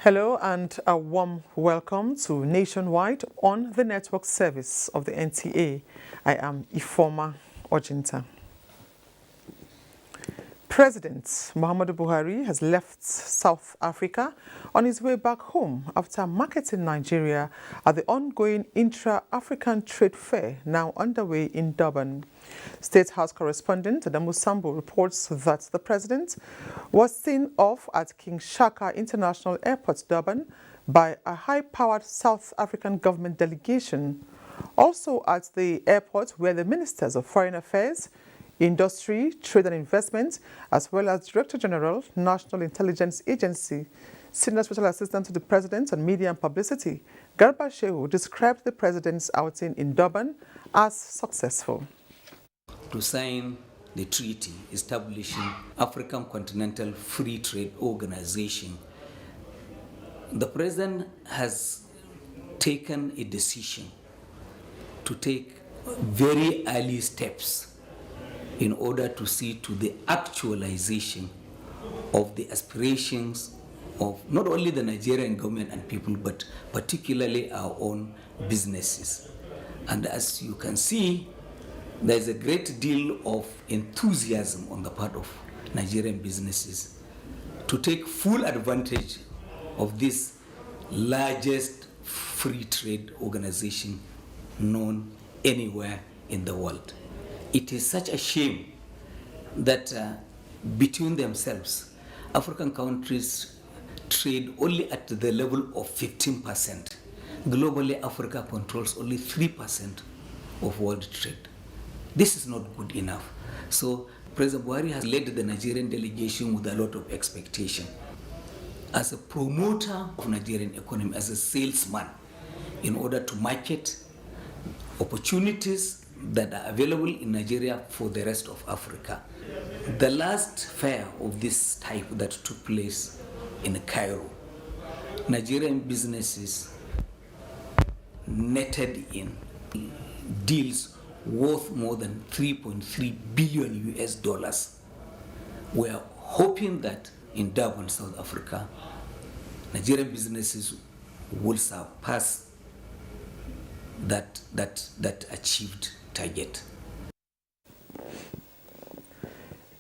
Hello and a warm welcome to Nationwide on the network service of the NTA. I am Ifoma Ojinta. President Muhammadu Buhari has left South Africa on his way back home after marketing Nigeria at the ongoing Intra-African Trade Fair now underway in Durban. State House correspondent Adamu Sambo reports that the president was seen off at King Shaka International Airport, Durban, by a high-powered South African government delegation. Also at the airport were the ministers of Foreign Affairs, Industry, Trade and Investment, as well as Director General, National Intelligence Agency. Senior Special Assistant to the President on Media and Publicity, Garba Shehu, described the president's outing in Durban as successful. To sign the treaty establishing African Continental Free Trade Organization, the president has taken a decision to take very early steps in order to see to the actualization of the aspirations of not only the Nigerian government and people, but particularly our own businesses. And as you can see, there's a great deal of enthusiasm on the part of Nigerian businesses to take full advantage of this largest free trade organization known anywhere in the world. It is such a shame that between themselves, African countries trade only at the level of 15%. Globally, Africa controls only 3% of world trade. This is not good enough. So President Buhari has led the Nigerian delegation with a lot of expectation. As a promoter of Nigerian economy, as a salesman, in order to market opportunities that are available in Nigeria for the rest of Africa. The last fair of this type that took place in Cairo, Nigerian businesses netted in deals worth more than 3.3 billion US dollars. We are hoping that in Durban, South Africa, Nigerian businesses will surpass that achieved target.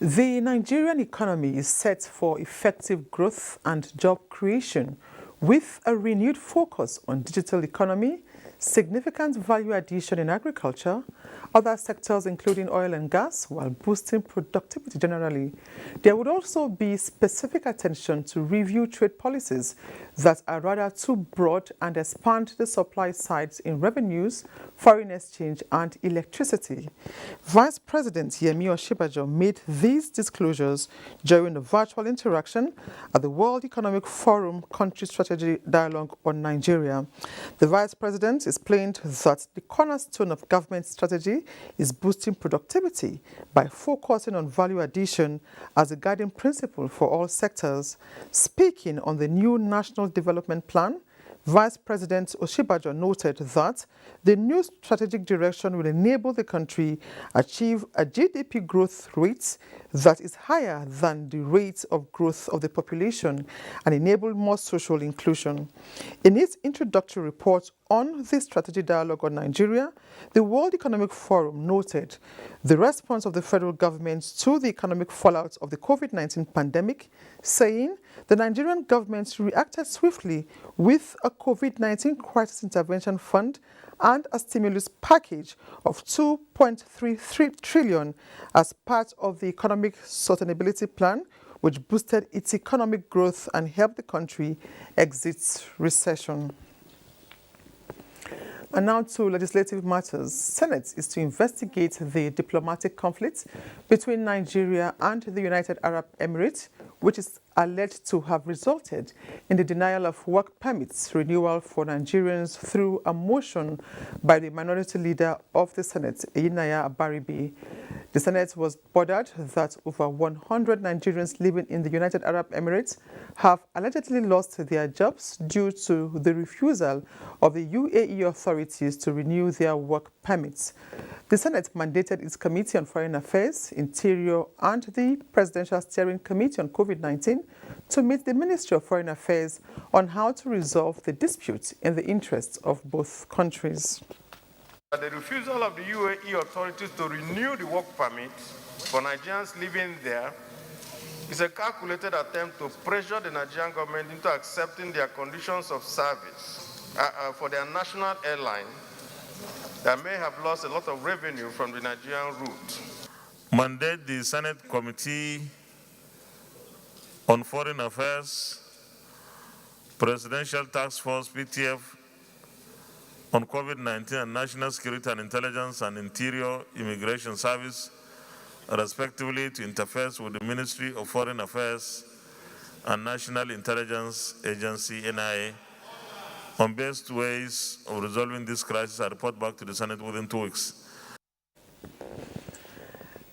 The Nigerian economy is set for effective growth and job creation with a renewed focus on digital economy, significant value addition in agriculture, other sectors including oil and gas, while boosting productivity generally. There would also be specific attention to review trade policies that are rather too broad and expand the supply sides in revenues, foreign exchange and electricity. Vice President Yemi Osinbajo made these disclosures during a virtual interaction at the World Economic Forum Country Strategy Dialogue on Nigeria. The Vice President explained that the cornerstone of government strategy is boosting productivity by focusing on value addition as a guiding principle for all sectors. Speaking on the new National Development Plan, Vice President Osinbajo noted that the new strategic direction will enable the country achieve a GDP growth rate that is higher than the rate of growth of the population and enable more social inclusion. In its introductory report on the strategy dialogue on Nigeria, the World Economic Forum noted the response of the federal government to the economic fallout of the COVID-19 pandemic, saying the Nigerian government reacted swiftly with a COVID-19 crisis intervention fund and a stimulus package of 2.33 trillion as part of the economic sustainability plan, which boosted its economic growth and helped the country exit recession. And now to legislative matters. Senate is to investigate the diplomatic conflict between Nigeria and the United Arab Emirates, which is alleged to have resulted in the denial of work permits renewal for Nigerians through a motion by the minority leader of the Senate, Yinaya Abaribe. The Senate was bothered that over 100 Nigerians living in the United Arab Emirates have allegedly lost their jobs due to the refusal of the UAE authorities to renew their work permits. The Senate mandated its Committee on Foreign Affairs, Interior, and the Presidential Steering Committee on COVID-19 to meet the Ministry of Foreign Affairs on how to resolve the dispute in the interests of both countries. The refusal of the UAE authorities to renew the work permit for Nigerians living there is a calculated attempt to pressure the Nigerian government into accepting their conditions of service for their national airline that may have lost a lot of revenue from the Nigerian route. Mandate the Senate Committee on Foreign Affairs, Presidential Task Force, PTF, on COVID-19 and National Security and Intelligence and Interior Immigration Service, respectively, to interface with the Ministry of Foreign Affairs and National Intelligence Agency, NIA, on best ways of resolving this crisis and report back to the Senate within 2 weeks.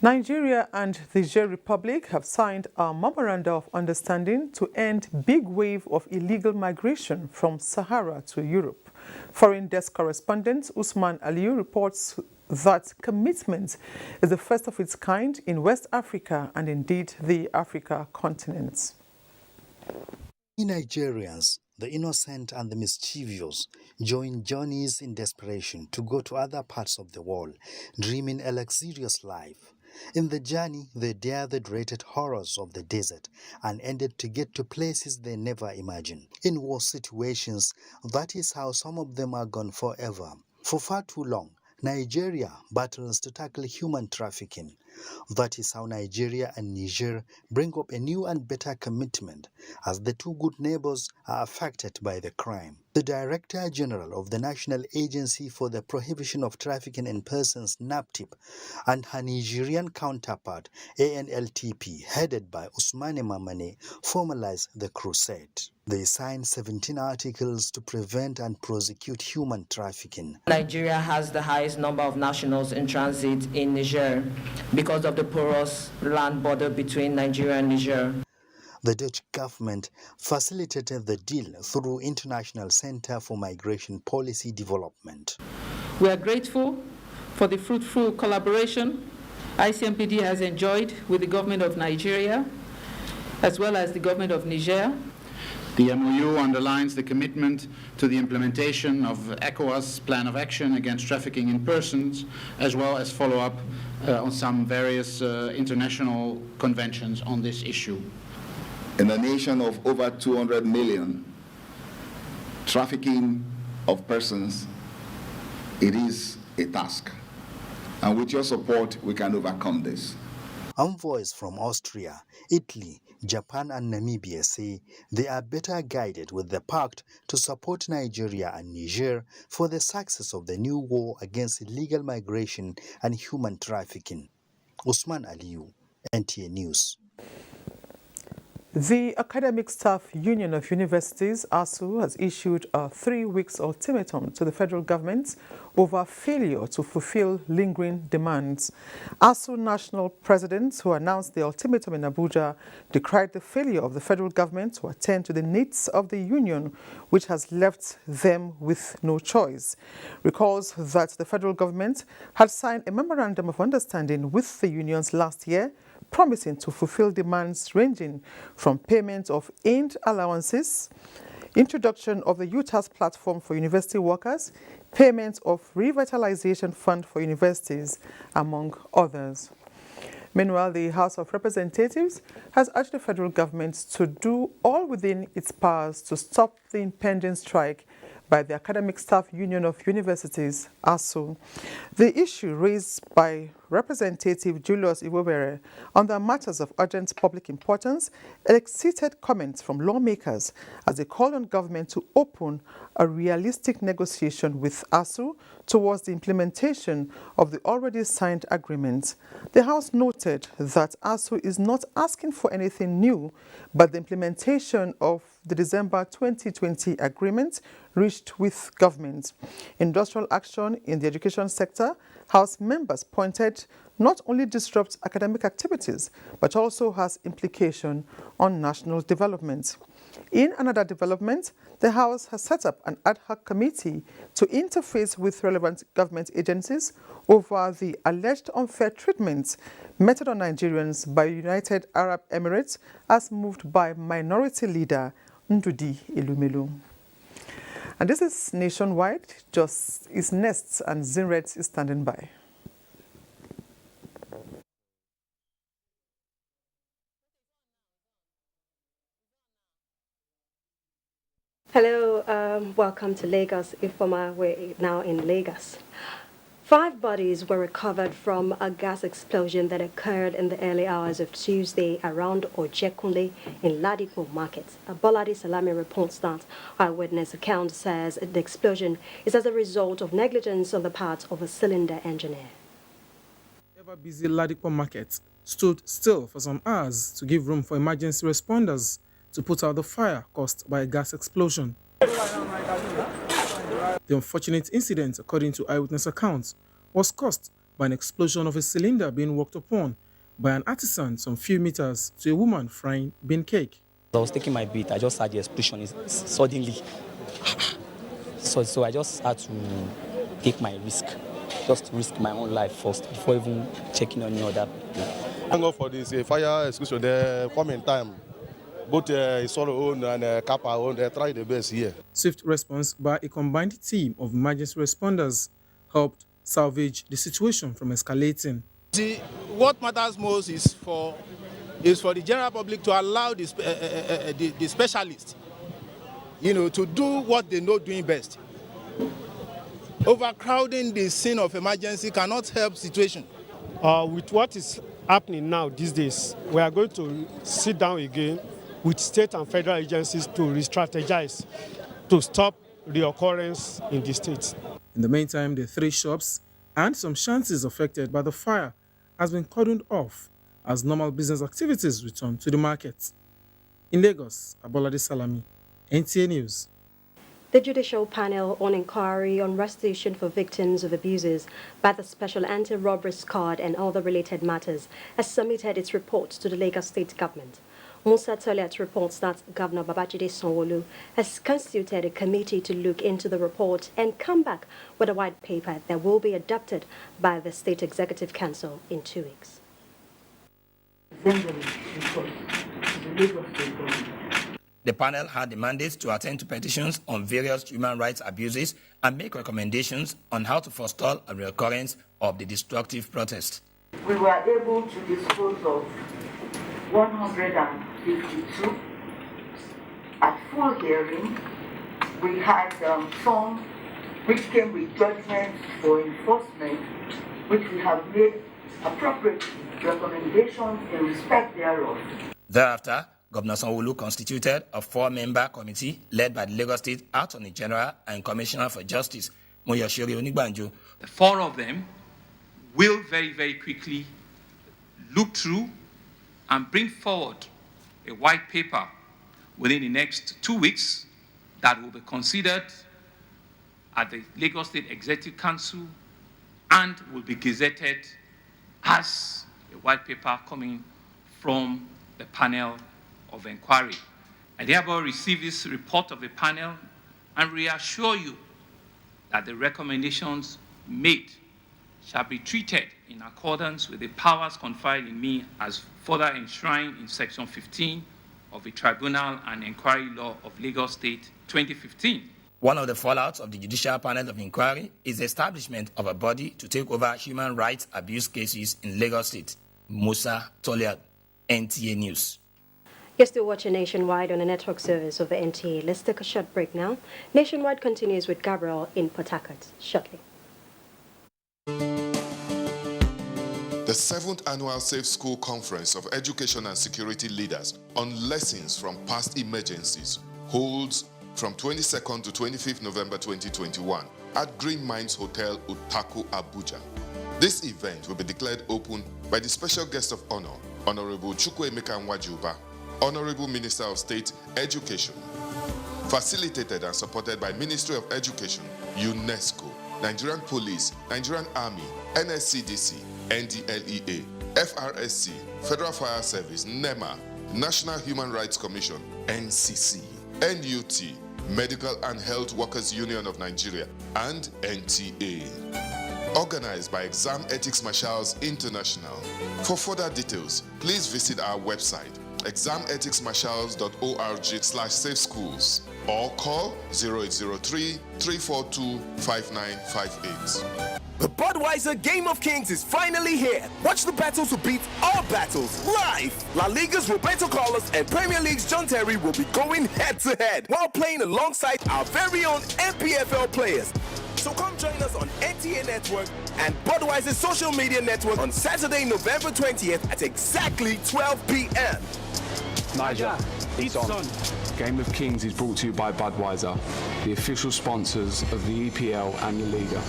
Nigeria and the Niger Republic have signed a memorandum of understanding to end big wave of illegal migration from Sahara to Europe. Foreign desk correspondent Usman Aliyu reports that commitment is the first of its kind in West Africa and indeed the Africa continent. Nigerians, the innocent and the mischievous, join journeys in desperation to go to other parts of the world, dreaming a luxurious life. In the journey, they dare the dreaded horrors of the desert and ended to get to places they never imagined. In war situations, that is how some of them are gone forever. For far too long, Nigeria battles to tackle human trafficking. That is how Nigeria and Niger bring up a new and better commitment, as the two good neighbors are affected by the crime. The Director General of the National Agency for the Prohibition of Trafficking in Persons, NAPTIP, and her Nigerian counterpart, ANLTP, headed by Usmane Mamane, formalized the crusade. They signed 17 articles to prevent and prosecute human trafficking. Nigeria has the highest number of nationals in transit in Niger because of the porous land border between Nigeria and Niger. The Dutch government facilitated the deal through International Center for Migration Policy Development. We are grateful for the fruitful collaboration ICMPD has enjoyed with the government of Nigeria as well as the government of Niger. The MOU underlines the commitment to the implementation of ECOWAS Plan of Action against trafficking in persons, as well as follow-up on some various international conventions on this issue. In a nation of over 200 million, trafficking of persons, it is a task. And with your support, we can overcome this. Envoys from Austria, Italy, Japan and Namibia say they are better guided with the pact to support Nigeria and Niger for the success of the new war against illegal migration and human trafficking. Usman Aliyu, NTA News. The Academic Staff Union of Universities, ASUU, has issued a 3-week ultimatum to the federal government over failure to fulfill lingering demands. ASUU National President, who announced the ultimatum in Abuja, decried the failure of the federal government to attend to the needs of the union, which has left them with no choice. Recalls that the federal government had signed a memorandum of understanding with the unions last year, promising to fulfill demands ranging from payment of earned allowances, introduction of the UTAS platform for university workers, payment of revitalization fund for universities, among others. Meanwhile, the House of Representatives has urged the federal government to do all within its powers to stop the impending strike by the Academic Staff Union of Universities, ASUU. The issue raised by Representative Julius Iwobere on the matters of urgent public importance elicited comments from lawmakers as they called on government to open a realistic negotiation with ASUU towards the implementation of the already signed agreement. The House noted that ASUU is not asking for anything new, but the implementation of the December 2020 agreement reached with government. Industrial action in the education sector, House members pointed, not only disrupts academic activities, but also has implication on national development. In another development, the House has set up an ad hoc committee to interface with relevant government agencies over the alleged unfair treatment meted on Nigerians by United Arab Emirates as moved by Minority Leader Ndudi Elumelu. And this is Nationwide. Just is Nests and Zinret is standing by. Hello, welcome to Lagos Informa. We're now in Lagos. 5 bodies were recovered from a gas explosion that occurred in the early hours of Tuesday around Ojekunle in Ladipo Market. A Bolade Salami reports that eyewitness account says the explosion is as a result of negligence on the part of a cylinder engineer. Ever-busy Ladipo Market stood still for some hours to give room for emergency responders to put out the fire caused by a gas explosion. The unfortunate incident, according to eyewitness accounts, was caused by an explosion of a cylinder being worked upon by an artisan some few meters to a woman frying bean cake. I was taking my beat, I just had the explosion suddenly. So I just had to take my risk, just risk my own life first before even checking on any other people. Thank God for this fire exclusion, they come in time. Both Isoro own and Kappa own, they try the best here. Swift response by a combined team of emergency responders helped salvage the situation from escalating. See, what matters most is for the general public to allow the specialists, to do what they know doing best. Overcrowding the scene of emergency cannot help situation. With what is happening now these days, we are going to sit down again with state and federal agencies to re-strategize to stop the occurrence in the state. In the meantime, the 3 shops and some shanties affected by the fire has been cordoned off as normal business activities return to the market. In Lagos, Abolade Salami, NTA News. The Judicial Panel on Inquiry on Restitution for Victims of Abuses by the Special Anti-Robbery Squad and other related matters has submitted its report to the Lagos State Government. Musa Toliat reports that Governor Babajide Sanwo-Olu has constituted a committee to look into the report and come back with a white paper that will be adopted by the State Executive Council in 2 weeks. The panel had the mandate to attend to petitions on various human rights abuses and make recommendations on how to forestall a reoccurrence of the destructive protest. We were able to dispose of 152 at full hearing. We had some which came with judgments for enforcement, which we have made appropriate recommendations in respect thereof. Thereafter, Governor Sanwo-Olu constituted a 4-member committee led by the Lagos State Attorney General and Commissioner for Justice, Moyoshiri Onigbanjo. The 4 of them will very, very quickly look through and bring forward a white paper within the next 2 weeks that will be considered at the Lagos State Executive Council and will be gazetted as a white paper coming from the panel of inquiry. I therefore receive this report of the panel and reassure you that the recommendations made shall be treated in accordance with the powers conferred in me as further enshrined in Section 15 of the Tribunal and Inquiry Law of Lagos State 2015. One of the fallouts of the Judicial Panel of Inquiry is the establishment of a body to take over human rights abuse cases in Lagos State. Musa Toliat, NTA News. You're still watching Nationwide on the network service of the NTA. Let's take a short break now. Nationwide continues with Gabriel in Port Harcourt shortly. The 7th Annual Safe School Conference of Education and Security Leaders on Lessons from Past Emergencies holds from 22nd to 25th November 2021 at Green Mines Hotel, Utaku, Abuja. This event will be declared open by the special guest of honor, Honorable Chukwuemeka Nwajuba, Honorable Minister of State Education. Facilitated and supported by Ministry of Education, UNESCO, Nigerian Police, Nigerian Army, NSCDC, NDLEA, FRSC, Federal Fire Service, NEMA, National Human Rights Commission, NCC, NUT, Medical and Health Workers Union of Nigeria, and NTA. Organized by Exam Ethics Marshals International. For further details, please visit our website, examethicsmarshals.org/safeschools, or call 0803-342-5958. The Budweiser Game of Kings is finally here. Watch the battles to beat all battles live. La Liga's Roberto Carlos and Premier League's John Terry will be going head-to-head while playing alongside our very own MPFL players. So come join us on NTA Network and Budweiser's social media network on Saturday, November 20th at exactly 12 p.m. Niger, it's on. Game of Kings is brought to you by Budweiser, the official sponsors of the EPL and La Liga.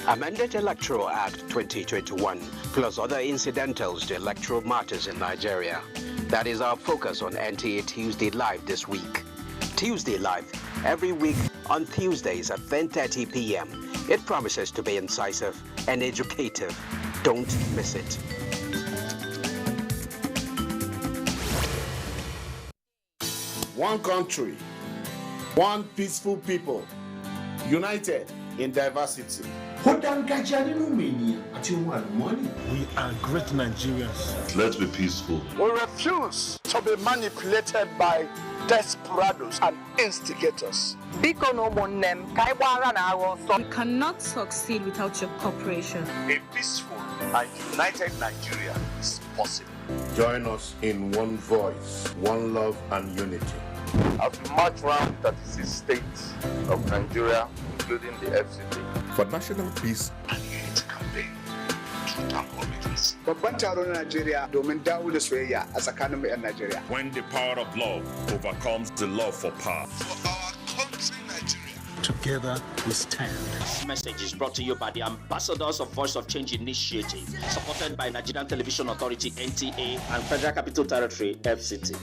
Amended Electoral Act 2021, plus other incidentals to electoral matters in Nigeria. That is our focus on NTA Tuesday Live this week. Tuesday Live, every week on Tuesdays at 10:30 p.m. It promises to be incisive and educative. Don't miss it. One country, one peaceful people, united in diversity. We are great Nigerians. Let's be peaceful. We refuse to be manipulated by desperados and instigators. We cannot succeed without your cooperation. A peaceful and united Nigeria is possible. Join us in one voice, one love and unity. As we march around 36 states of Nigeria, including the FCT, For national peace and unity campaign to town committees. Babban taro na Najeriya domin dawo da soyayya a tsakanin 'yan Najeriya. When the power of love overcomes the love for power. For our country, Nigeria. Together we stand. This message is brought to you by the ambassadors of Voice of Change Initiative, supported by Nigerian Television Authority (NTA) and Federal Capital Territory (FCT).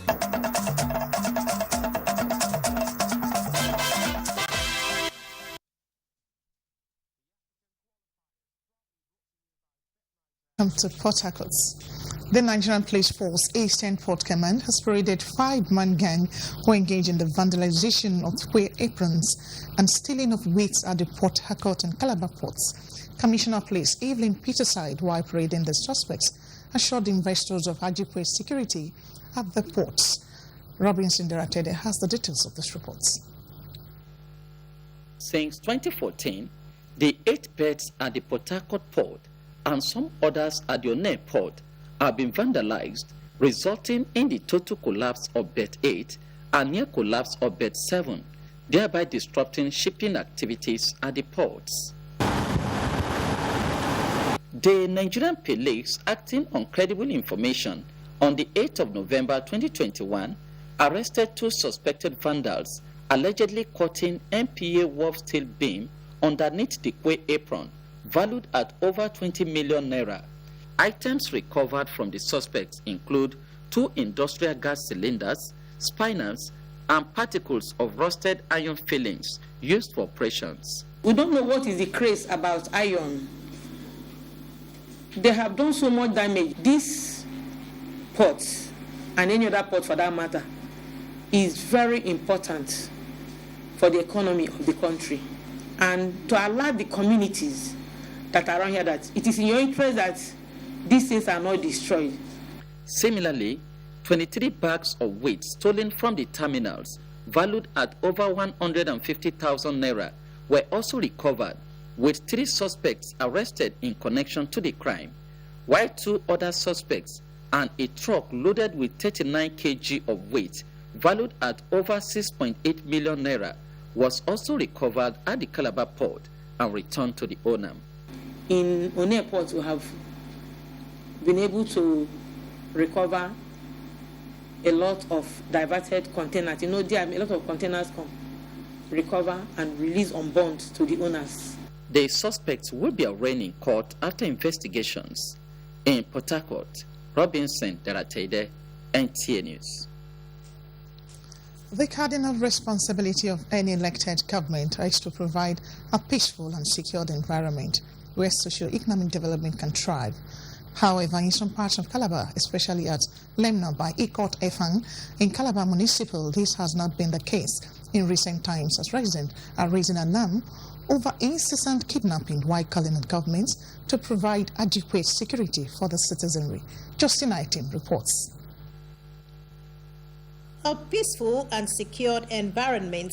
To Port Harcourt. The Nigerian Police Force Eastern Port Command has paraded 5-man gang who engaged in the vandalization of square aprons and stealing of weights at the Port Harcourt and Calabar ports. Commissioner of Police Evelyn Peterside, while parading the suspects, assured the investors of adequate security at the ports. Robinson Deratede has the details of this report. Since 2014, the 8 beds at the Port Harcourt port and some others at the Onne port have been vandalized, resulting in the total collapse of bed 8 and near collapse of bed 7, thereby disrupting shipping activities at the ports. The Nigerian police, acting on credible information, on the 8th of November 2021, arrested 2 suspected vandals allegedly cutting MPA wharf steel beam underneath the quay apron, valued at over 20 million naira. Items recovered from the suspects include 2 industrial gas cylinders, spinels, and particles of rusted iron fillings used for operations. We don't know what is the craze about iron. They have done so much damage. This port, and any other port for that matter, is very important for the economy of the country. And to allow the communities that are around here that it is in your interest that these things are not destroyed. Similarly, 23 bags of weight stolen from the terminals, valued at over 150,000 naira, were also recovered, with 3 suspects arrested in connection to the crime, while 2 other suspects and a truck loaded with 39 kg of weight, valued at over 6.8 million naira, was also recovered at the Calabar port and returned to the owner. In Onne Port, we have been able to recover a lot of diverted containers. You know, there are a lot of containers come, recover and release on bond to the owners. The suspects will be arraigned in court after investigations. In Port Harcourt, Robinson Deratede, NTA News. The cardinal responsibility of any elected government is to provide a peaceful and secured environment where socio-economic development can thrive. However, in some parts of Calabar, especially at Lemna by Ikot Efang, in Calabar Municipal, this has not been the case in recent times, as residents are raising alarm over incessant kidnapping while calling on governments to provide adequate security for the citizenry. Justin Item reports. A peaceful and secured environment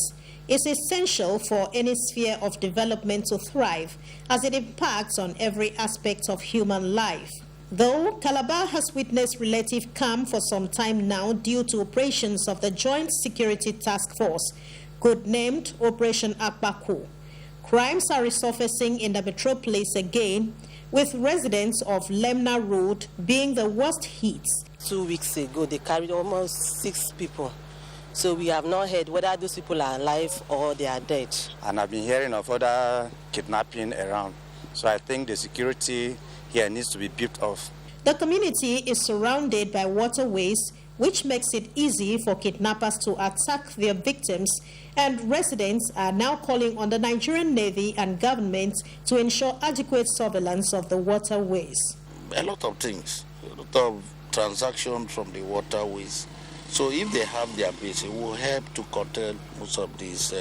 is essential for any sphere of development to thrive, as it impacts on every aspect of human life. Though Calabar has witnessed relative calm for some time now due to operations of the Joint Security Task Force, codenamed Operation Akbaku, crimes are resurfacing in the metropolis again, with residents of Lemna Road being the worst hit. 2 weeks ago, they carried almost 6 people. So we have not heard whether those people are alive or they are dead. And I've been hearing of other kidnapping around. So I think the security here needs to be built up. The community is surrounded by waterways, which makes it easy for kidnappers to attack their victims, and residents are now calling on the Nigerian Navy and government to ensure adequate surveillance of the waterways. A lot of things, a lot of transactions from the waterways. So if they have their base, it will help to curtail most of this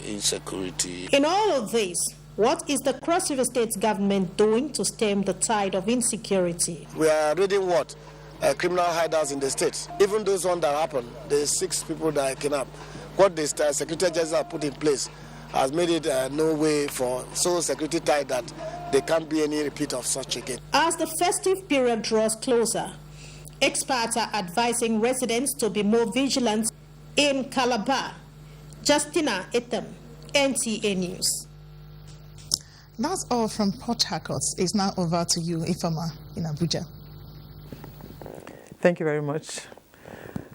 insecurity. In all of this, what is the Cross River State government doing to stem the tide of insecurity? We are reading what? Criminal hideouts in the state. Even those ones that happened, the 6 people that are kidnapped, what the security agencies have put in place has made it no way for so security tight that there can't be any repeat of such again. As the festive period draws closer, experts are advising residents to be more vigilant in Calabar. Justina Etam, NTA News. That's all from Port Harcourt. It's now over to you, Ifama, in Abuja. Thank you very much.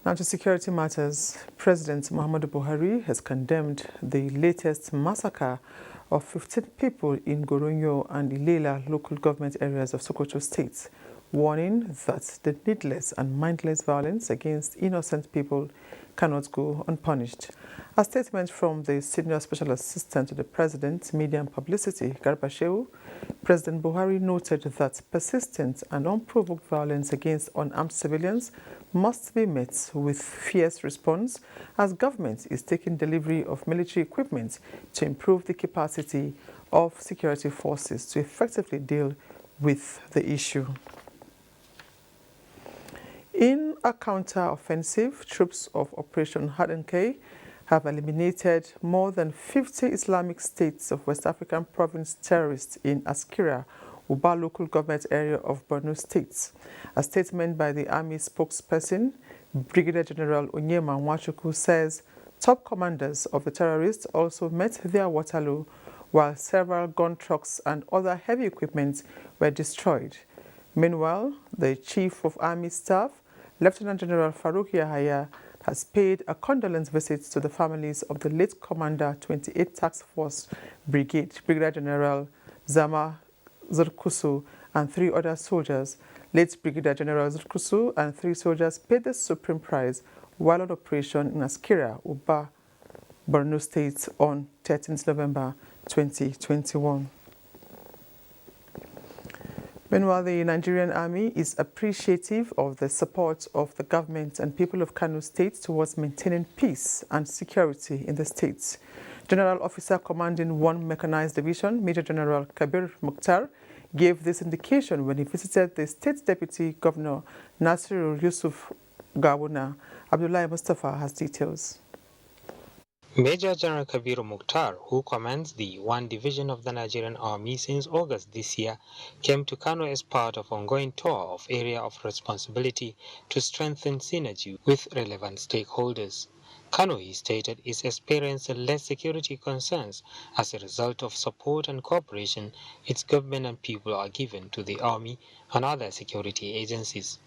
Now to security matters. President Muhammadu Buhari has condemned the latest massacre of 15 people in Goronyo and Ilela local government areas of Sokoto State, warning that the needless and mindless violence against innocent people cannot go unpunished. A statement from the Senior Special Assistant to the President, Media and Publicity, Garba Shehu, President Buhari noted that persistent and unprovoked violence against unarmed civilians must be met with fierce response, as government is taking delivery of military equipment to improve the capacity of security forces to effectively deal with the issue. In a counter-offensive, troops of Operation Hadenkei have eliminated more than 50 Islamic States of West African province terrorists in Askira, Uba local government area of Borno State. A statement by the Army spokesperson, Brigadier General Onyema Nwachukwu, says top commanders of the terrorists also met their Waterloo, while several gun trucks and other heavy equipment were destroyed. Meanwhile, the Chief of Army Staff, Lieutenant General Farouk Yahaya, has paid a condolence visit to the families of the late Commander 28 Task Force Brigade, Brigadier General Zama Zurkusu, and 3 other soldiers. Late Brigadier General Zurkusu and 3 soldiers paid the supreme price while on operation in Askira, Uba, Borno State on 13th November 2021. Meanwhile, the Nigerian Army is appreciative of the support of the government and people of Kano State towards maintaining peace and security in the state. General Officer Commanding 1 Mechanized Division, Major General Kabir Mukhtar, gave this indication when he visited the State Deputy Governor Nasiru Yusuf Gawuna. Abdullahi Mustafa has details. Major General Kabir Mukhtar, who commands the 1 Division of the Nigerian Army since August this year, came to Kano as part of ongoing tour of area of responsibility to strengthen synergy with relevant stakeholders. Kano, he stated, is experiencing less security concerns as a result of support and cooperation its government and people are given to the army and other security agencies.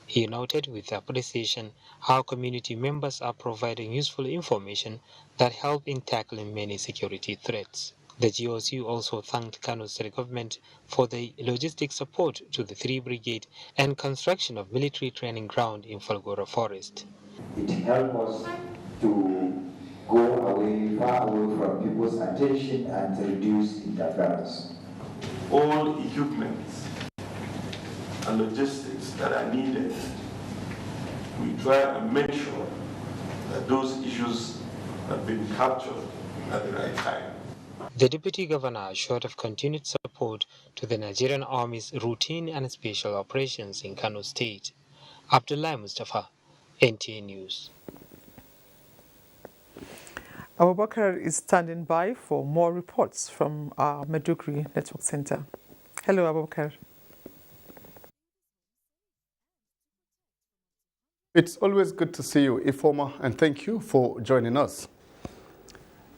He noted with appreciation how community members are providing useful information that help in tackling many security threats. The GOSU also thanked Kano State Government for the logistic support to the 3 Brigade and construction of military training ground in Falgora Forest. It helped us to go away, far away from people's attention and to reduce interference. All equipment and logistics that are needed, we try and make sure that those issues have been captured at the right time. The Deputy Governor assured of continued support to the Nigerian Army's routine and special operations in Kano State. Abdullah Mustafa, NTA News. Abubakar is standing by for more reports from our Maiduguri Network Center. Hello, Abubakar. It's always good to see you, Ifoma, and thank you for joining us.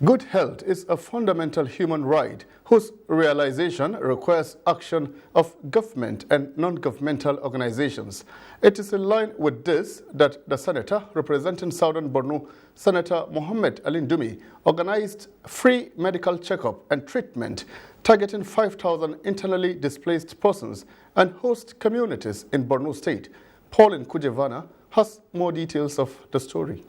Good health is a fundamental human right whose realization requires action of government and non-governmental organizations. It is in line with this that the senator representing Southern Borno, Senator Mohammed Ali Ndumi, organized free medical checkup and treatment targeting 5,000 internally displaced persons and host communities in Borno State. Pauline Kujevana has more details of the story.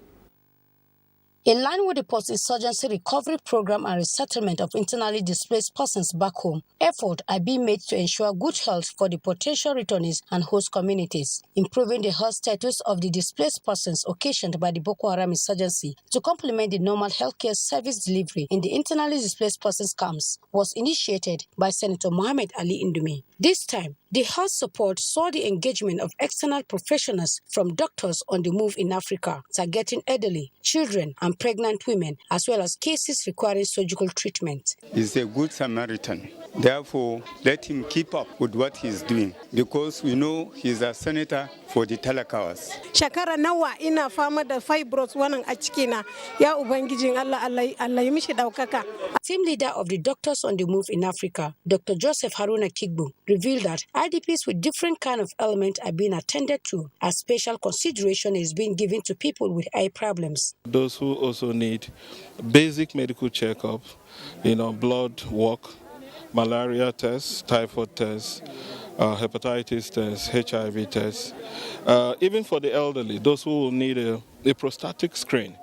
In line with the post-insurgency recovery program and resettlement of internally displaced persons back home, efforts are being made to ensure good health for the potential returnees and host communities, improving the health status of the displaced persons occasioned by the Boko Haram insurgency to complement the normal healthcare service delivery in the internally displaced persons camps was initiated by Senator Mohammed Ali Ndumi. This time, the health support saw the engagement of external professionals from doctors on the move in Africa, targeting elderly, children, and pregnant women, as well as cases requiring surgical treatment. He's a good Samaritan. Therefore, let him keep up with what he's doing, because we know he's a senator for the talakawas. Shakara nawa ina fama da fibroids wannan a cikina. Ya ubangijin Allah yi mishi daukaka. Team leader of the Doctors on the Move in Africa, Dr. Joseph Haruna Kigbo, revealed that IDPs with different kind of ailments are being attended to, as special consideration is being given to people with eye problems. Those who also need basic medical checkup, blood work, malaria tests, typhoid tests, hepatitis tests, HIV tests. Even for the elderly, those who will need a prostatic screen,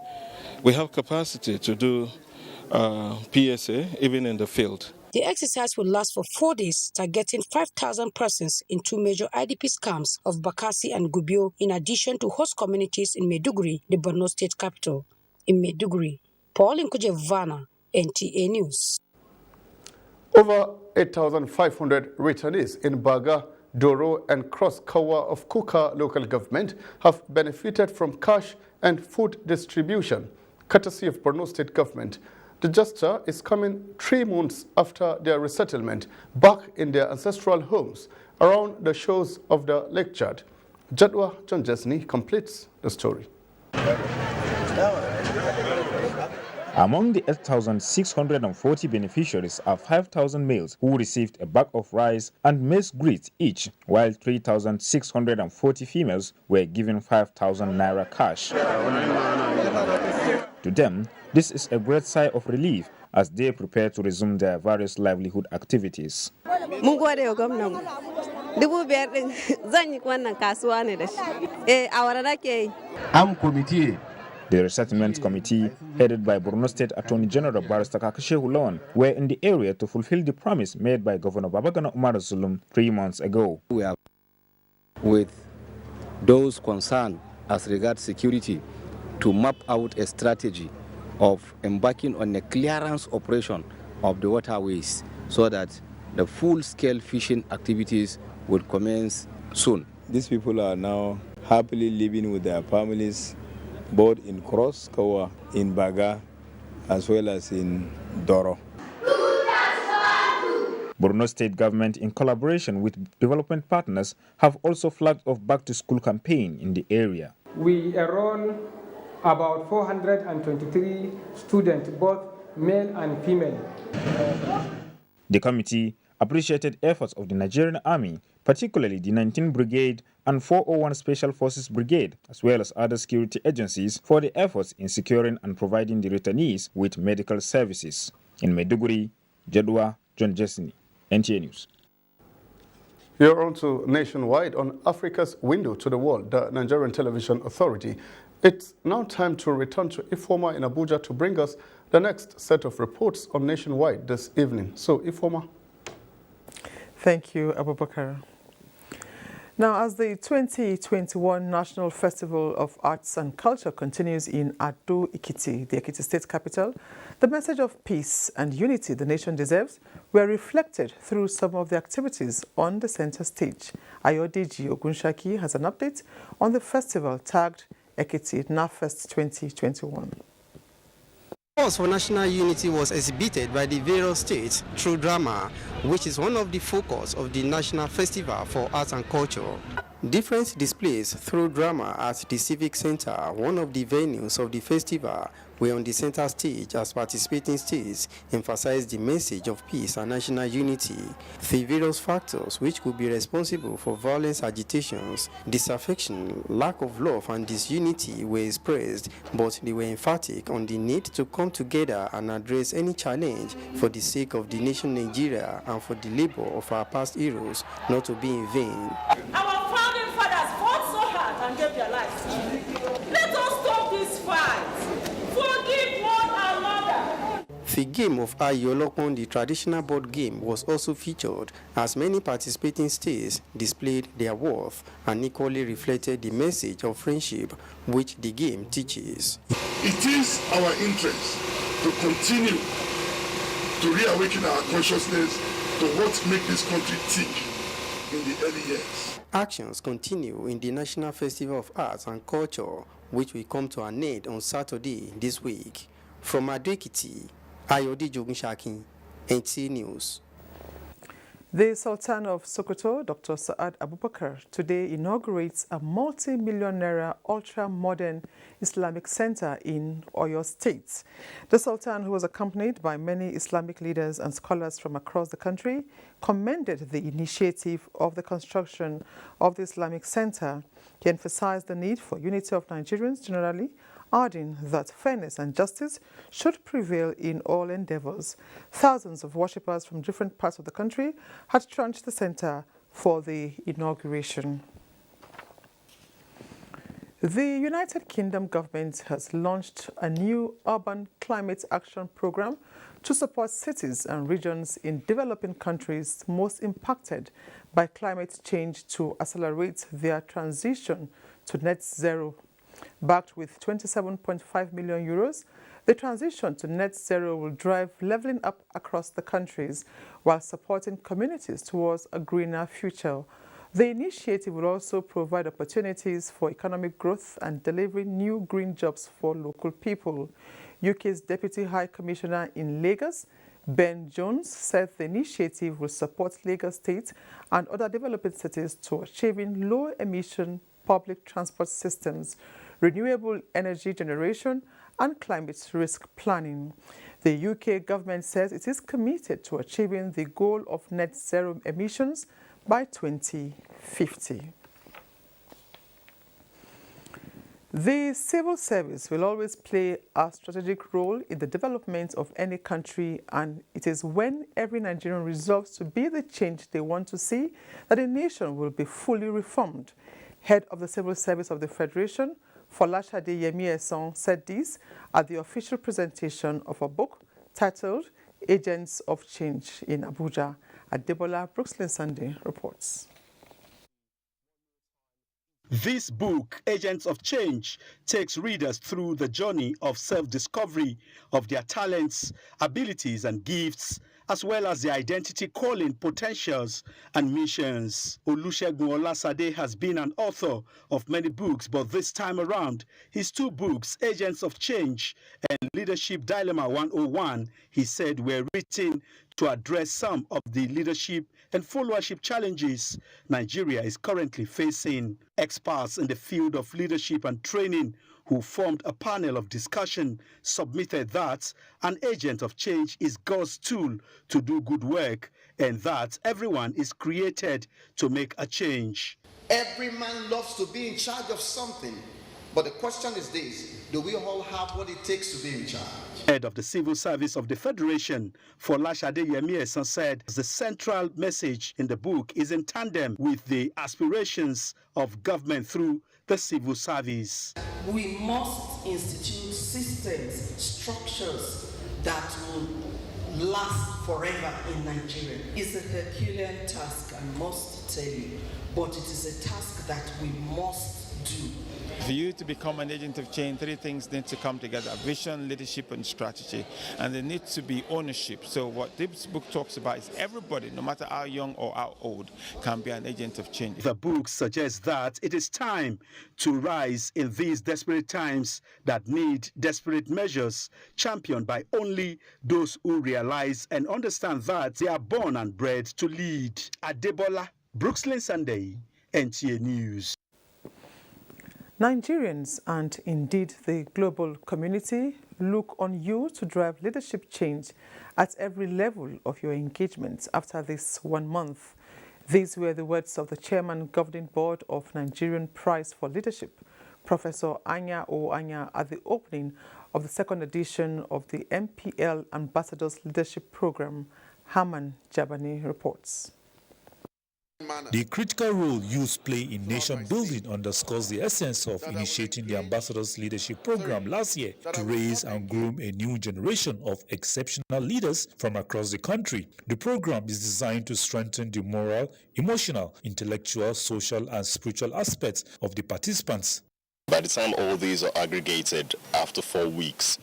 we have capacity to do PSA even in the field. The exercise will last for 4 days, targeting 5,000 persons in 2 major IDP camps of Bakassi and Gubio, in addition to host communities in Maiduguri, the Borno state capital. In Maiduguri, Pauline Kujevana, NTA News. Over 8,500 returnees in Baga, Doro, and Cross Kawa of Kuka local government have benefited from cash and food distribution, courtesy of Borno state government. The gesture is coming 3 months after their resettlement back in their ancestral homes around the shores of the Lake Chad. Jadwa John Jesney completes the story. Among the 8,640 beneficiaries are 5,000 males who received a bag of rice and maize grits each, while 3,640 females were given 5,000 naira cash. To them, this is a great sigh of relief as they prepare to resume their various livelihood activities. The resettlement committee, headed by Borno State Attorney General Barrister Kakashehu Lawan, were in the area to fulfill the promise made by Governor Babagana Umar Zulum 3 months ago. We are with those concerned as regards security to map out a strategy of embarking on a clearance operation of the waterways so that the full-scale fishing activities would commence soon. These people are now happily living with their families, both in Cross Kawa, in Baga, as well as in Doro. Borno State government, in collaboration with development partners, have also flagged off back-to-school campaign in the area. We enroll about 423 students, both male and female. The committee appreciated efforts of the Nigerian Army, particularly the 19th Brigade and 401 Special Forces Brigade, as well as other security agencies, for the efforts in securing and providing the returnees with medical services. In Maiduguri, Jedwa John Jessini, NTA News. You're on to Nationwide on Africa's window to the world, the Nigerian Television Authority. It's now time to return to Ifoma in Abuja to bring us the next set of reports on Nationwide this evening. So, Ifoma. Thank you, Abubakar. Now, as the 2021 National Festival of Arts and Culture continues in Ado-Ekiti, the Ekiti state capital, the message of peace and unity the nation deserves were reflected through some of the activities on the center stage. Ayodeji Ogunshaki has an update on the festival tagged Ekiti NAFest 2021. The cause for national unity was exhibited by the various states through drama, which is one of the focus of the National Festival for Arts and Culture. Different displays through drama at the Civic Center, one of the venues of the festival, were on the center stage as participating states emphasized the message of peace and national unity. The various factors which could be responsible for violence agitations, disaffection, lack of love and disunity were expressed, but they were emphatic on the need to come together and address any challenge for the sake of the nation Nigeria and for the labor of our past heroes not to be in vain. Our founding fathers fought so hard and gave their lives. Let us stop this fight. Forgive one another. The game of Ayolokon, the traditional board game, was also featured as many participating states displayed their worth and equally reflected the message of friendship which the game teaches. It is our interest to continue to reawaken our consciousness to what makes this country tick in the early years. Actions continue in the National Festival of Arts and Culture, which will come to an end on Saturday this week. From Ado-Ekiti, Ayodeji Ogunshaki, NTA News. The Sultan of Sokoto, Dr. Saad Abubakar, today inaugurates a multi-million naira ultra-modern Islamic center in Oyo State. The Sultan, who was accompanied by many Islamic leaders and scholars from across the country, commended the initiative of the construction of the Islamic center. He emphasized the need for unity of Nigerians generally, adding that fairness and justice should prevail in all endeavors. Thousands of worshippers from different parts of the country had turned to the center for the inauguration. The United Kingdom government has launched a new urban climate action program to support cities and regions in developing countries most impacted by climate change to accelerate their transition to net zero. Backed with 27.5 million euros, the transition to net zero will drive leveling up across the countries while supporting communities towards a greener future. The initiative will also provide opportunities for economic growth and delivering new green jobs for local people. UK's Deputy High Commissioner in Lagos, Ben Jones, said the initiative will support Lagos State and other developing cities to achieving low-emission public transport systems, renewable energy generation, and climate risk planning. The UK government says it is committed to achieving the goal of net zero emissions by 2050. The civil service will always play a strategic role in the development of any country, and it is when every Nigerian resolves to be the change they want to see that a nation will be fully reformed. Head of the Civil Service of the Federation, Folashade Yemi-Eson, said this at the official presentation of a book titled Agents of Change in Abuja. Adebola Brooklyn Sunday reports. This book, Agents of Change, takes readers through the journey of self-discovery of their talents, abilities and gifts, as well as their identity, calling, potentials and missions. Olusegun Olasade has been an author of many books, but this time around, his two books, Agents of Change and Leadership Dilemma 101, he said were written to address some of the leadership and followership challenges Nigeria is currently facing. Experts in the field of leadership and training who formed a panel of discussion submitted that an agent of change is God's tool to do good work and that everyone is created to make a change. Every man loves to be in charge of something. But the question is this: do we all have what it takes to be in charge? Head of the Civil Service of the Federation, Folashade Yemi-Esan, said the central message in the book is in tandem with the aspirations of government through the civil service. We must institute systems, structures that will last forever in Nigeria. It's a Herculean task, I must tell you, but it is a task that we must do. For you to become an agent of change, three things need to come together: vision, leadership, and strategy. And there needs to be ownership. So what this book talks about is everybody, no matter how young or how old, can be an agent of change. The book suggests that it is time to rise in these desperate times that need desperate measures, championed by only those who realize and understand that they are born and bred to lead. Adebola, Brooklyn Sunday, NTA News. Nigerians and indeed the global community look on you to drive leadership change at every level of your engagement after this 1 month. These were the words of the Chairman Governing Board of Nigerian Prize for Leadership, Professor Anya O. Anya, at the opening of the second edition of the MPL Ambassadors Leadership Program. Haman Jabani reports. The critical role youth play in nation building underscores the essence of initiating the Ambassadors Leadership Program last year to raise and groom a new generation of exceptional leaders from across the country. The program is designed to strengthen the moral, emotional, intellectual, social, and spiritual aspects of the participants. By the time all these are aggregated after 4 weeks,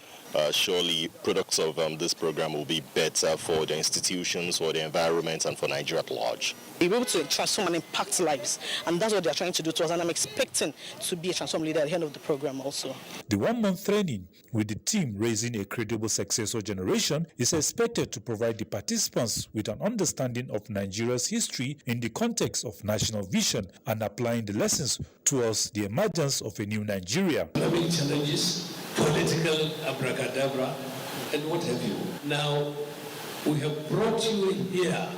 surely products of this program will be better for the institutions, for the environment, and for Nigeria at large. Be able to transform and impact lives, and that's what they're trying to do to us, and I'm expecting to be a transform leader at the end of the program also. The 1 month training, with the team raising a credible successor generation, is expected to provide the participants with an understanding of Nigeria's history in the context of national vision and applying the lessons towards the emergence of a new Nigeria. Economic challenges, political abracadabra, and what have you. Now, we have brought you here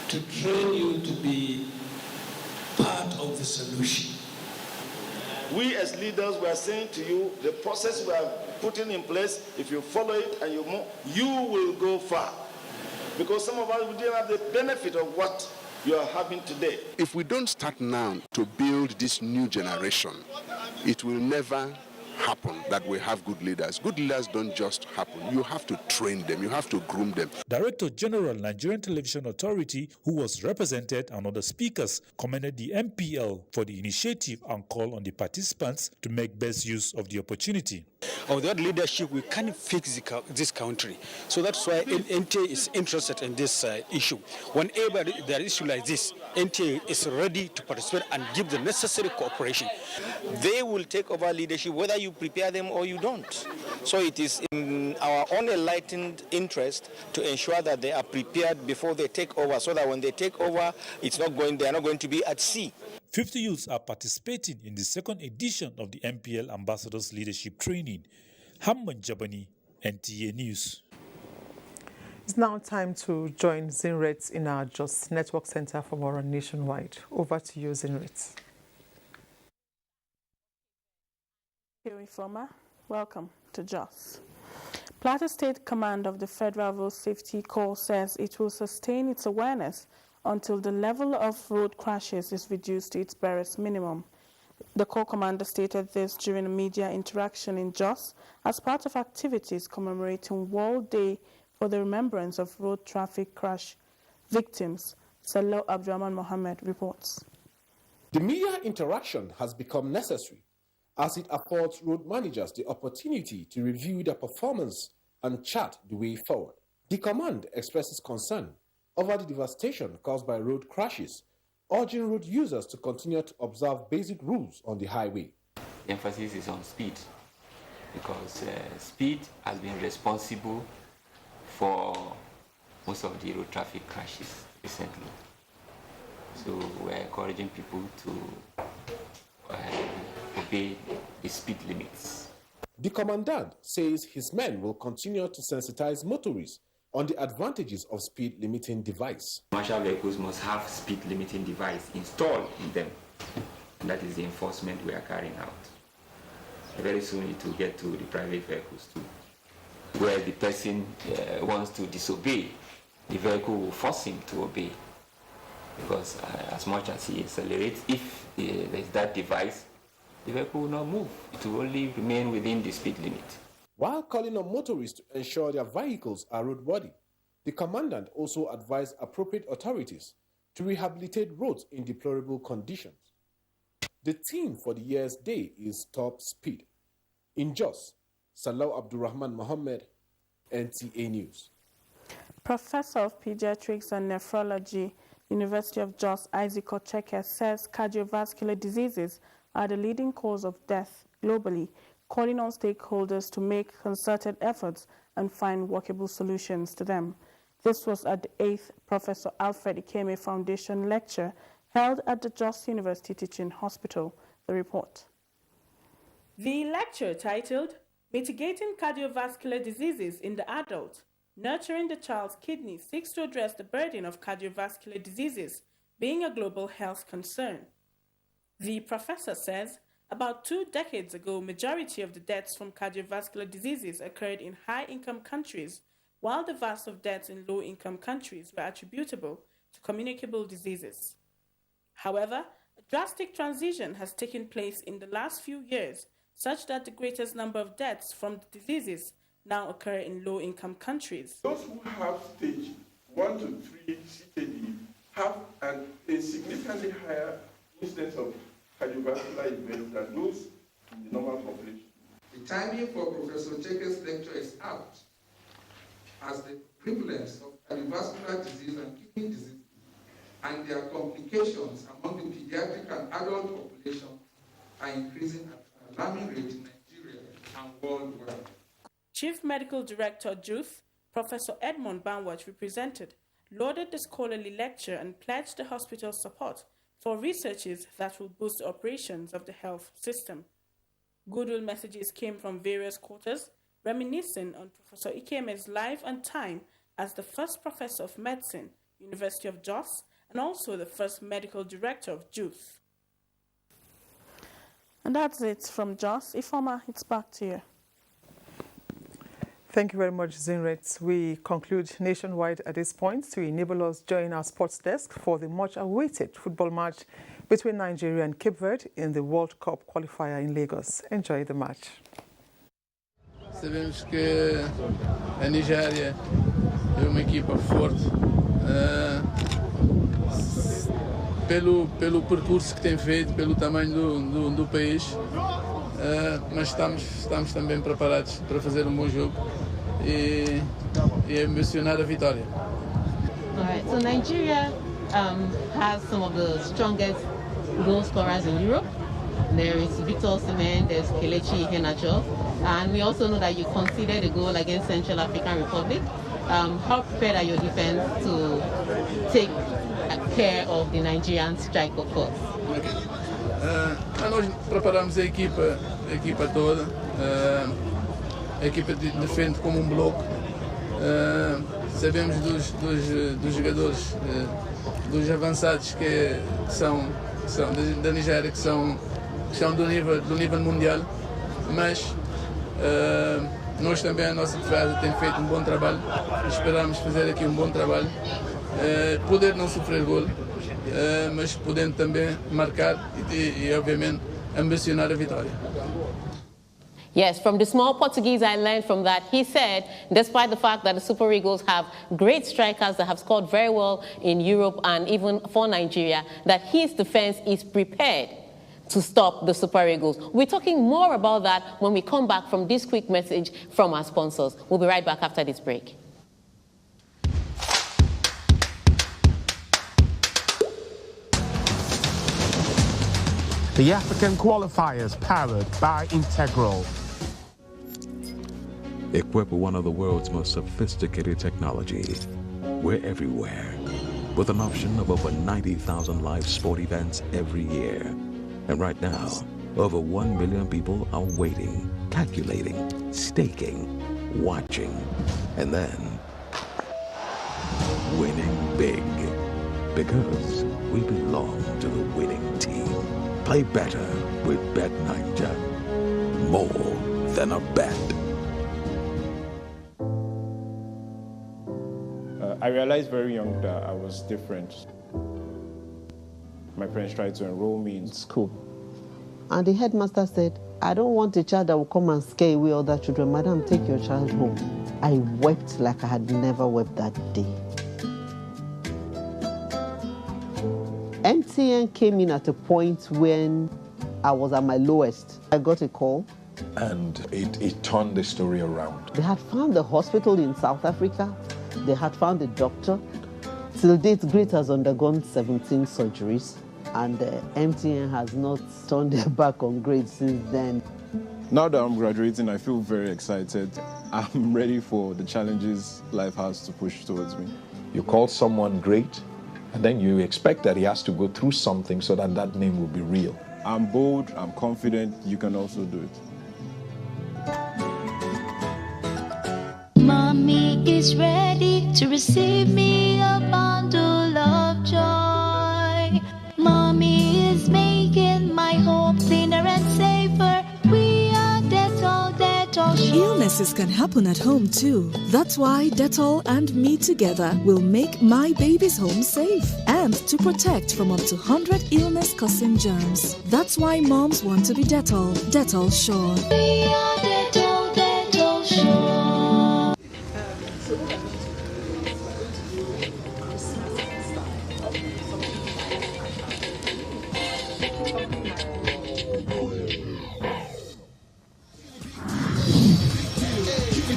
to train you to be part of the solution. We as leaders, we are saying to you, the process we are putting in place, if you follow it and you move, you will go far. Because some of us didn't have the benefit of what you are having today. If we don't start now to build this new generation, it will never happen that we have good leaders. Good leaders don't just happen. You have to train them. You have to groom them. Director General Nigerian Television Authority, who was represented and other speakers, commended the MPL for the initiative and called on the participants to make best use of the opportunity. Without leadership, we can't fix this country. So that's why NTA is interested in this issue. Whenever there is issue like this, NTA is ready to participate and give the necessary cooperation. They will take over leadership whether you prepare them or you don't. So it is in our own enlightened interest to ensure that they are prepared before they take over, so that when they take over, they are not going to be at sea. 50 youths are participating in the second edition of the MPL Ambassadors Leadership Training. Hamman Jabani, NTA News. It's now time to join Zinret in our Just Network Center for more on Nationwide. Over to you, Zinret. Informer, welcome to JOS. Plateau State Command of the Federal Road Safety Corps says it will sustain its awareness until the level of road crashes is reduced to its barest minimum. The Corps Commander stated this during a media interaction in JOS as part of activities commemorating World Day for the Remembrance of Road Traffic Crash Victims. Sallo Abdurrahman Mohammed reports. The media interaction has become necessary as it affords road managers the opportunity to review their performance and chart the way forward. The command expresses concern over the devastation caused by road crashes, urging road users to continue to observe basic rules on the highway. The emphasis is on speed, because speed has been responsible for most of the road traffic crashes recently. So we're encouraging people to obey the speed limits. The commandant says his men will continue to sensitize motorists on the advantages of speed limiting device. Commercial vehicles must have speed limiting device installed in them. That is the enforcement we are carrying out. very soon it will get to the private vehicles too, where the person wants to disobey, the vehicle will force him to obey. Because as much as he accelerates, if there's that device, the vehicle will not move. It will only remain within the speed limit. While calling on motorists to ensure their vehicles are roadworthy, the commandant also advised appropriate authorities to rehabilitate roads in deplorable conditions. The theme for the year's day is Top Speed. In Jos, Salau Abdurrahman Mohammed, NTA News. Professor of Pediatrics and Nephrology, University of Jos, Isaac Ocheke, says cardiovascular diseases are the leading cause of death globally, calling on stakeholders to make concerted efforts and find workable solutions to them. This was at the 8th Professor Alfred Ikeme Foundation lecture held at the Jos University Teaching Hospital. The report. The lecture, titled Mitigating Cardiovascular Diseases in the Adult, Nurturing the Child's Kidney, seeks to address the burden of cardiovascular diseases being a global health concern. The professor says about 2 decades ago, majority of the deaths from cardiovascular diseases occurred in high-income countries, while the vast of deaths in low-income countries were attributable to communicable diseases. However, a drastic transition has taken place in the last few years, such that the greatest number of deaths from the diseases now occur in low-income countries. Those who have stage 1 to 3 CKD have a significantly higher incidence of cardiovascular events than those in the normal population. The timing for Professor Ocheke's lecture is apt, as the prevalence of cardiovascular disease and kidney disease and their complications among the pediatric and adult population are increasing at an alarming rate in Nigeria and worldwide. Chief Medical Director Youth, Professor Edmond Banwach, represented, lauded the scholarly lecture and pledged the hospital's support for researches that will boost the operations of the health system. Goodwill messages came from various quarters, reminiscing on Professor Ikeme's life and time as the first professor of medicine, University of Jos, and also the first medical director of Youth. And that's it from Jos. Ifoma, it's back to you. Thank you very much, Zinret. We conclude nationwide at this point. To enable us, join our sports desk for the much-awaited football match between Nigeria and Cape Verde in the World Cup qualifier in Lagos. Enjoy the match. Sabemos que a Nigéria é uma equipa forte pelo percurso que tem feito, pelo tamanho do país, mas estamos também preparados para fazer um bom jogo e emocionar a vitória. All right, so Nigeria has some of the strongest goal scorers in Europe. There is Victor Osimhen, there's Kelechi Iheanacho, and we also know that you conceded a goal against Central African Republic. How prepared are your defense to take care of the Nigerian striker force? Nós preparamos a equipa toda. A equipa defende como bloco. Sabemos dos jogadores, dos avançados que são da Nigéria, que são do nível mundial, mas nós também, a nossa defesa tem feito um bom trabalho. Esperamos fazer aqui um bom trabalho, poder não sofrer gol, mas podendo também marcar e obviamente ambicionar a vitória. Yes, from the small Portuguese I learned from that, he said, despite the fact that the Super Eagles have great strikers that have scored very well in Europe and even for Nigeria, that his defense is prepared to stop the Super Eagles. We're talking more about that when we come back from this quick message from our sponsors. We'll be right back after this break. The African qualifiers powered by Integral. Equipped with one of the world's most sophisticated technology, we're everywhere, with an option of over 90,000 live sport events every year. And right now, over 1 million people are waiting, calculating, staking, watching, and then winning big. Because we belong to the winning team. Play better with Bet Niger. more than a bet. I realized very young that I was different. My parents tried to enroll me in school. And the headmaster said, I don't want a child that will come and scare away other children. Madam, take your child home. I wept like I had never wept that day. MTN came in at a point when I was at my lowest. I got a call. And it turned the story around. They had found the hospital in South Africa. They had found a doctor. Till date, Great has undergone 17 surgeries. And MTN has not turned their back on Great since then. Now that I'm graduating, I feel very excited. I'm ready for the challenges life has to push towards me. You call someone great, and then you expect that he has to go through something so that that name will be real. I'm bold, I'm confident, you can also do it. Mommy is ready to receive me a bundle of joy. Mommy is making my home cleaner and safer. We are Dettol, Dettol Sure. Illnesses can happen at home too. That's why Dettol and me together will make my baby's home safe and to protect from up to 100 illness-causing germs. That's why moms want to be Dettol, Dettol Sure. We are Dettol, Dettol Sure.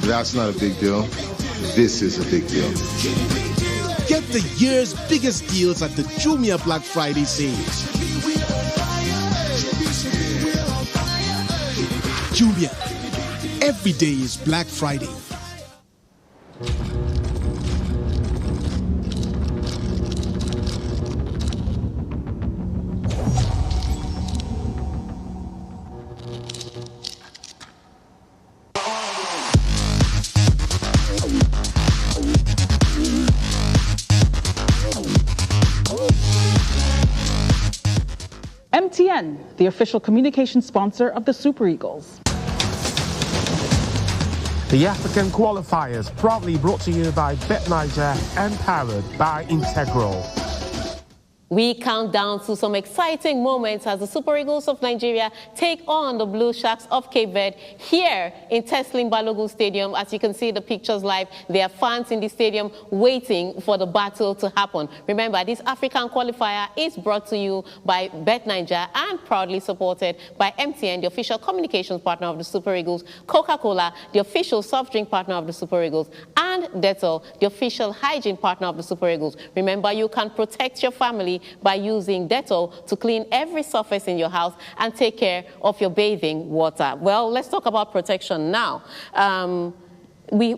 That's not a big deal. This is a big deal. Get the year's biggest deals at the Jumia Black Friday sales. Jumia. Every day is Black Friday. MTN, the official communication sponsor of the Super Eagles. The African qualifiers proudly brought to you by BetNiger and powered by Integral. We count down to some exciting moments as the Super Eagles of Nigeria take on the Blue Sharks of Cape Verde here in Teslim Balogun Stadium. As you can see the pictures live, there are fans in the stadium waiting for the battle to happen. Remember, this African qualifier is brought to you by BetNiger and proudly supported by MTN, the official communications partner of the Super Eagles, Coca-Cola, the official soft drink partner of the Super Eagles, and Dettol, the official hygiene partner of the Super Eagles. Remember, you can protect your family by using Dettol to clean every surface in your house and take care of your bathing water. Well, let's talk about protection now. We